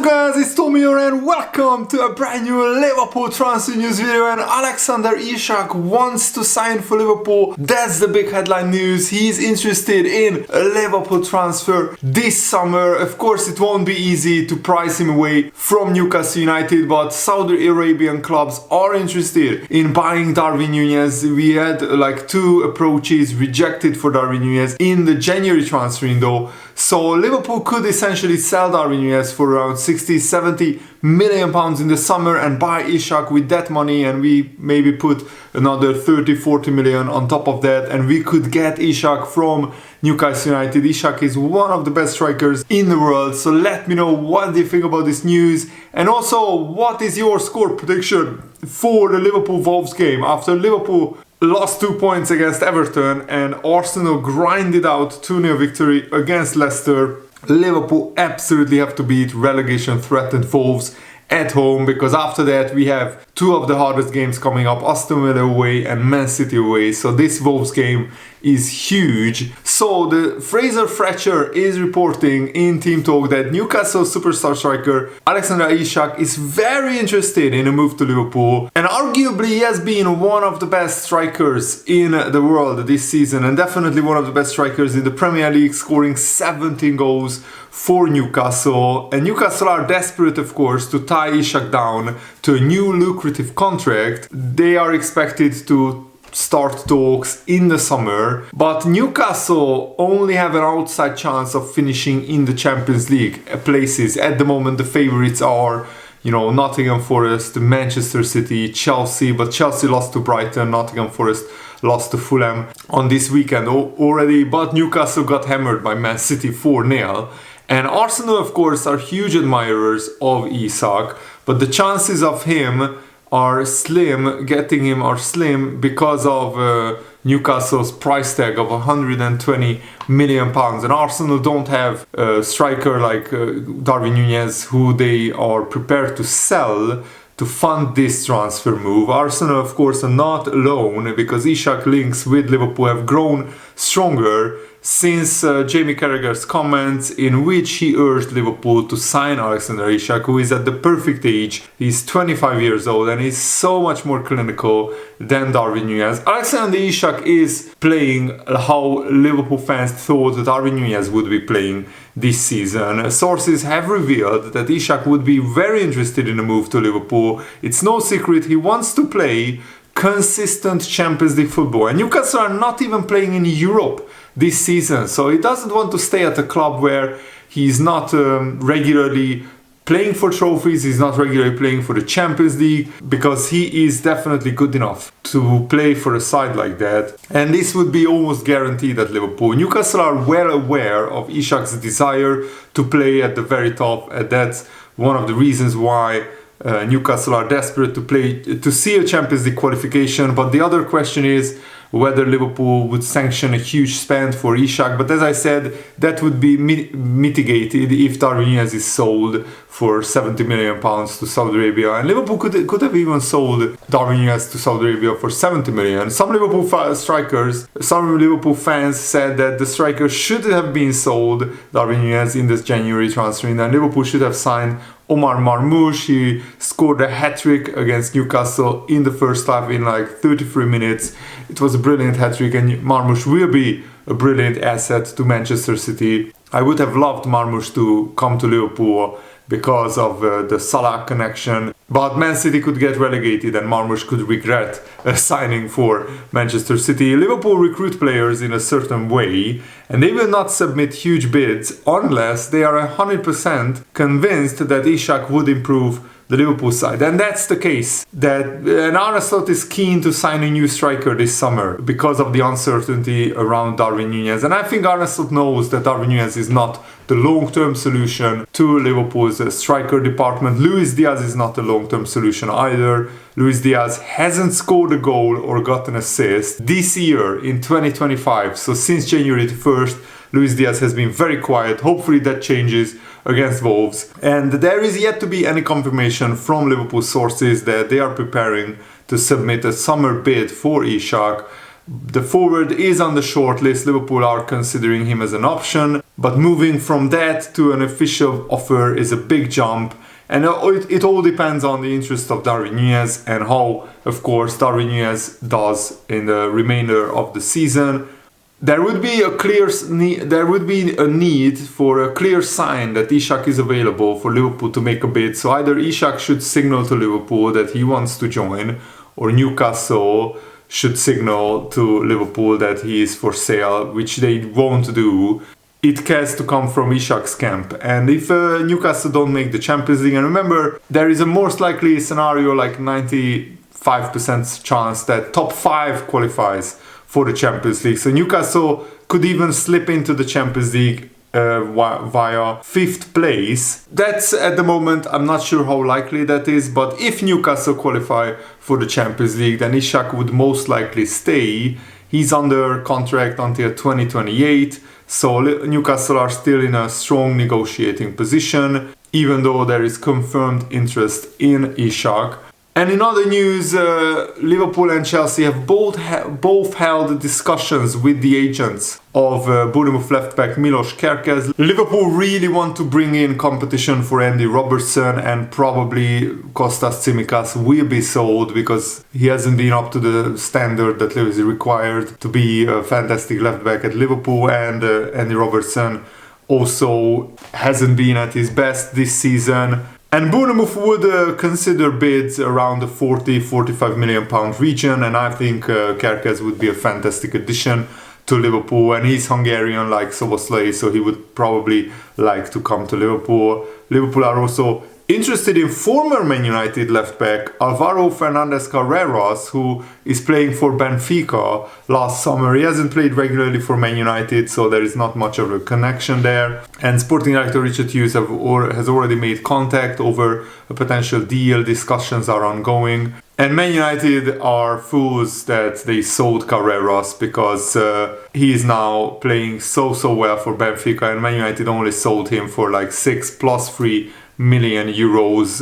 guys, it's Tommy here and welcome to a brand new Liverpool transfer news video. And Alexander Isak wants to sign for Liverpool. That's the big headline news. He's interested in a Liverpool transfer this summer. Of course, it won't be easy to price him away from Newcastle United, but Saudi Arabian clubs are interested in buying Darwin Nunez. We had like two approaches rejected for Darwin Nunez in the January transfer window. So Liverpool could essentially sell Darwin Nunez for around 60-70 million pounds in the summer and buy Isak with that money, and we maybe put another 30-40 million on top of that, and we could get Isak from Newcastle United. Isak is one of the best strikers in the world, so let me know what do you think about this news, and also what is your score prediction for the Liverpool-Wolves game after Liverpool lost 2 points against Everton and Arsenal grinded out 2-0 victory against Leicester. Liverpool absolutely have to beat relegation threatened Wolves at home, because after that we have two of the hardest games coming up, Aston Villa away and Man City away. So this Wolves game is huge. So the Fraser Fletcher is reporting in Team Talk that Newcastle superstar striker Alexander Isak is very interested in a move to Liverpool, and arguably he has been one of the best strikers in the world this season, and definitely one of the best strikers in the Premier League, scoring 17 goals for Newcastle. And Newcastle are desperate, of course, to tie Isak down to a new lucrative contract. They are expected to start talks in the summer, but Newcastle only have an outside chance of finishing in the Champions League places. At the moment, the favorites are, Nottingham Forest, Manchester City, Chelsea, but Chelsea lost to Brighton, Nottingham Forest lost to Fulham on this weekend already, but Newcastle got hammered by Man City 4-0. And Arsenal, of course, are huge admirers of Isak, but the chances of him are slim, getting him are slim because of Newcastle's price tag of 120 million pounds. And Arsenal don't have a striker like Darwin Nunez, who they are prepared to sell to fund this transfer move. Arsenal, of course, are not alone, because Isak links with Liverpool have grown stronger since Jamie Carragher's comments, in which he urged Liverpool to sign Alexander Isak, who is at the perfect age. He's 25 years old and he's so much more clinical than Darwin Nunez. Alexander Isak is playing how Liverpool fans thought Darwin Nunez would be playing this season. Sources have revealed that Isak would be very interested in a move to Liverpool. It's no secret he wants to play consistent Champions League football, and Newcastle are not even playing in Europe this season, so he doesn't want to stay at a club where he's not regularly playing for trophies, he's not regularly playing for the Champions League, because he is definitely good enough to play for a side like that. And this would be almost guaranteed at Liverpool. Newcastle are well aware of Isak's desire to play at the very top, and that's one of the reasons why Newcastle are desperate to see a Champions League qualification. But the other question is whether Liverpool would sanction a huge spend for Isak. But as I said, that would be mitigated if Darwin Nunez is sold for 70 million pounds to Saudi Arabia. And Liverpool could have even sold Darwin Nunez to Saudi Arabia for 70 million. Some Liverpool fans said that the striker should have been sold, Darwin Nunez, in this January transfer window, and Liverpool should have signed Omar Marmoush. He scored a hat-trick against Newcastle in the first half in like 33 minutes. It was a brilliant hat-trick, and Marmoush will be a brilliant asset to Manchester City. I would have loved Marmoush to come to Liverpool because of the Salah connection, but Man City could get relegated and Marmoush could regret signing for Manchester City. Liverpool recruit players in a certain way, and they will not submit huge bids unless they are 100% convinced that Isak would improve the Liverpool side. And that's the case. And Arne Slot is keen to sign a new striker this summer because of the uncertainty around Darwin Nunez. And I think Arne Slot knows that Darwin Nunez is not the long-term solution to Liverpool's striker department. Luis Diaz is not the long-term solution either. Luis Diaz hasn't scored a goal or got an assist this year in 2025. So since January 1st, Luis Diaz has been very quiet. Hopefully that changes against Wolves. And there is yet to be any confirmation from Liverpool sources that they are preparing to submit a summer bid for Isak. The forward is on the short list. Liverpool are considering him as an option. But moving from that to an official offer is a big jump. And it all depends on the interest of Darwin Nunez and how, of course, Darwin Nunez does in the remainder of the season. There would be a need for a clear sign that Isak is available for Liverpool to make a bid. So either Isak should signal to Liverpool that he wants to join, or Newcastle should signal to Liverpool that he is for sale, which they won't do. It has to come from Isak's camp. And if Newcastle don't make the Champions League, and remember, there is a most likely scenario, like 95% chance that top 5 qualifies for the Champions League. So Newcastle could even slip into the Champions League via 5th place. That's at the moment, I'm not sure how likely that is, but if Newcastle qualify for the Champions League, then Isak would most likely stay. He's under contract until 2028, so Newcastle are still in a strong negotiating position, even though there is confirmed interest in Isak. And in other news, Liverpool and Chelsea have both held discussions with the agents of Bournemouth left-back Milos Kerkez. Liverpool really want to bring in competition for Andy Robertson, and probably Kostas Tsimikas will be sold because he hasn't been up to the standard that is required to be a fantastic left-back at Liverpool, and Andy Robertson also hasn't been at his best this season. And Bournemouth would consider bids around the 40-45 million pound region, and I think Kerkez would be a fantastic addition to Liverpool, and he's Hungarian like Szoboszlai, so he would probably like to come to Liverpool. Liverpool are also interested in former Man United left-back Alvaro Fernandez Carreras, who is playing for Benfica last summer. He hasn't played regularly for Man United, so there is not much of a connection there. And Sporting Director Richard Hughes has already made contact over a potential deal. Discussions are ongoing. And Man United are fools that they sold Carreras, because he is now playing so well for Benfica, and Man United only sold him for like 6 plus 3 million euros,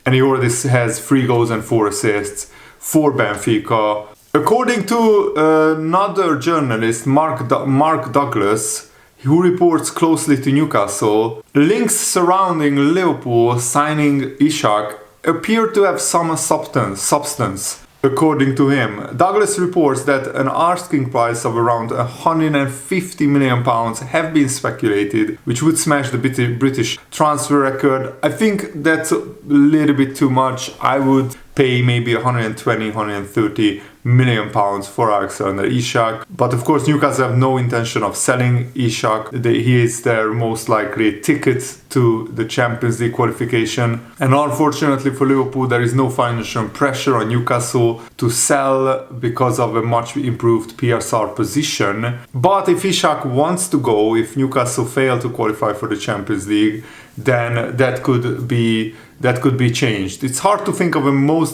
and he already has 3 goals and 4 assists for Benfica. According to another journalist, Mark Douglas, who reports closely to Newcastle, links surrounding Liverpool signing Isak appear to have some substance. According to him, Douglas reports that an asking price of around £150 million have been speculated, which would smash the British transfer record. I think that's a little bit too much. I would pay maybe 120-130 million pounds for Alexander Isak. But of course, Newcastle have no intention of selling Isak. He is their most likely ticket to the Champions League qualification. And unfortunately for Liverpool, there is no financial pressure on Newcastle to sell because of a much improved PSR position. But if Isak wants to go, if Newcastle fail to qualify for the Champions League, then that could be changed. It's hard to think of a more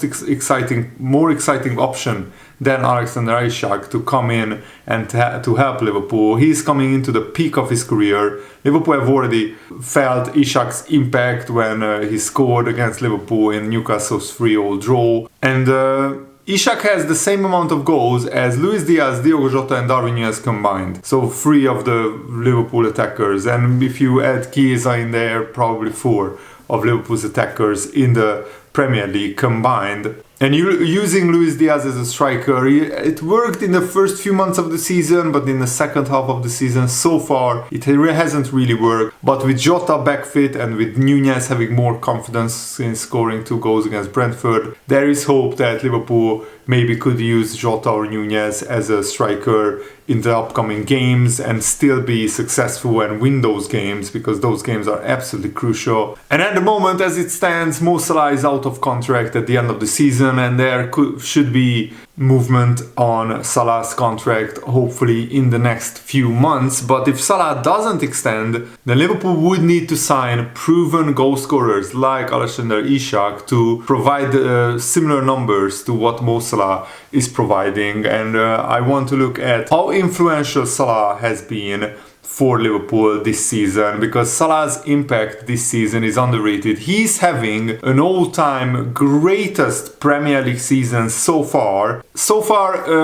exciting option than Alexander Isak to come in and to help Liverpool. He's coming into the peak of his career. Liverpool have already felt Isak's impact when he scored against Liverpool in Newcastle's 3-3 draw. And Isak has the same amount of goals as Luis Diaz, Diogo Jota and Darwin Nunez combined. So 3 of the Liverpool attackers. And if you add Chiesa in there, probably 4 of Liverpool's attackers in the Premier League combined. And using Luis Diaz as a striker, it worked in the first few months of the season, but in the second half of the season, so far, it hasn't really worked. But with Jota back fit and with Nunez having more confidence in scoring 2 goals against Brentford, there is hope that Liverpool maybe could use Jota or Nunez as a striker in the upcoming games and still be successful and win those games, because those games are absolutely crucial. And at the moment, as it stands, Mo Salah is out of contract at the end of the season, and there should be movement on Salah's contract hopefully in the next few months. But if Salah doesn't extend, then Liverpool would need to sign proven goal scorers like Alexander Isak to provide similar numbers to what Mo Salah is providing. And I want to look at how influential Salah has been for Liverpool this season, because Salah's impact this season is underrated. He's having an all-time greatest Premier League season so far.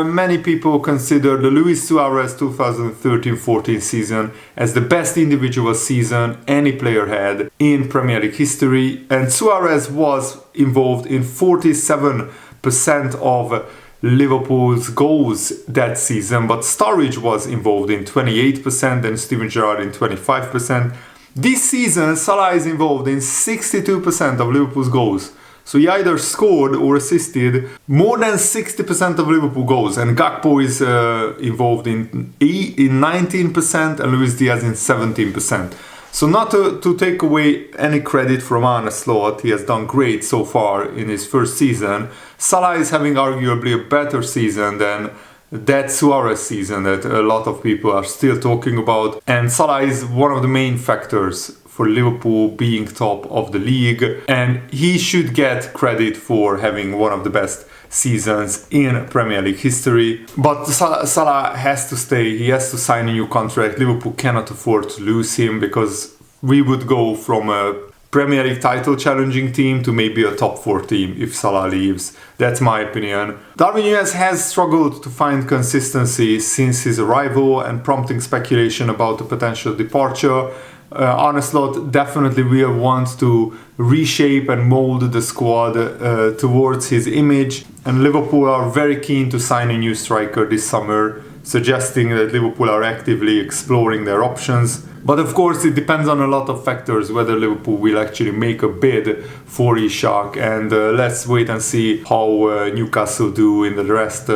Many people consider the Luis Suarez 2013-14 season as the best individual season any player had in Premier League history, and Suarez was involved in 47% of Liverpool's goals that season, but Sturridge was involved in 28% and Steven Gerrard in 25%. This season, Salah is involved in 62% of Liverpool's goals. So he either scored or assisted more than 60% of Liverpool goals, and Gakpo is involved in 19% and Luis Diaz in 17%. So not to take away any credit from Arne Slot, he has done great so far in his first season. Salah is having arguably a better season than that Suarez season that a lot of people are still talking about. And Salah is one of the main factors for Liverpool being top of the league. And he should get credit for having one of the best seasons in Premier League history. But Salah has to stay, he has to sign a new contract. Liverpool cannot afford to lose him, because we would go from a Premier League title challenging team to maybe a top 4 team if Salah leaves. That's my opinion. Darwin Nunez has struggled to find consistency since his arrival, and prompting speculation about a potential departure. Arne Slot definitely will want to reshape and mold the squad towards his image, and Liverpool are very keen to sign a new striker this summer, suggesting that Liverpool are actively exploring their options. But of course it depends on a lot of factors whether Liverpool will actually make a bid for Isak, and let's wait and see how Newcastle do in the rest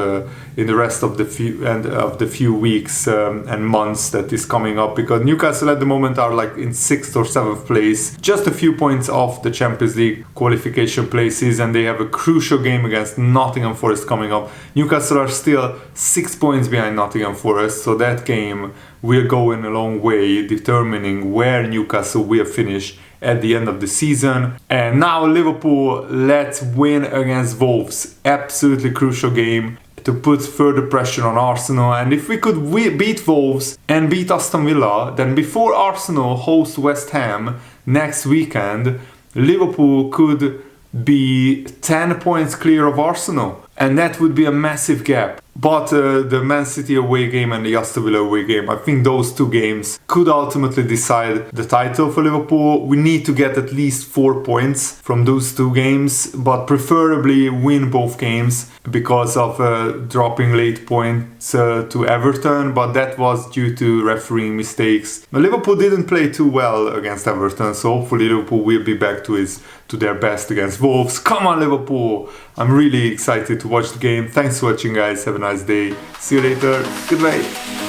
of the few weeks and months that is coming up, because Newcastle at the moment are like in 6th or 7th place, just a few points off the Champions League qualification places, and they have a crucial game against Nottingham Forest coming up. Newcastle are still 6 points behind Nottingham Forest, so that game will go in a long way determining where Newcastle will finish at the end of the season. And now Liverpool, let's win against Wolves. Absolutely crucial game to put further pressure on Arsenal. And if we could beat Wolves and beat Aston Villa, then before Arsenal host West Ham next weekend, Liverpool could be 10 points clear of Arsenal. And that would be a massive gap. But the Man City away game and the Aston Villa away game, I think those two games could ultimately decide the title for Liverpool. We need to get at least 4 points from those two games, but preferably win both games because of dropping late points to Everton, but that was due to refereeing mistakes. But Liverpool didn't play too well against Everton, so hopefully Liverpool will be back to their best against Wolves. Come on Liverpool! I'm really excited to watch the game. Thanks for watching guys, have a nice day. See you later, goodbye.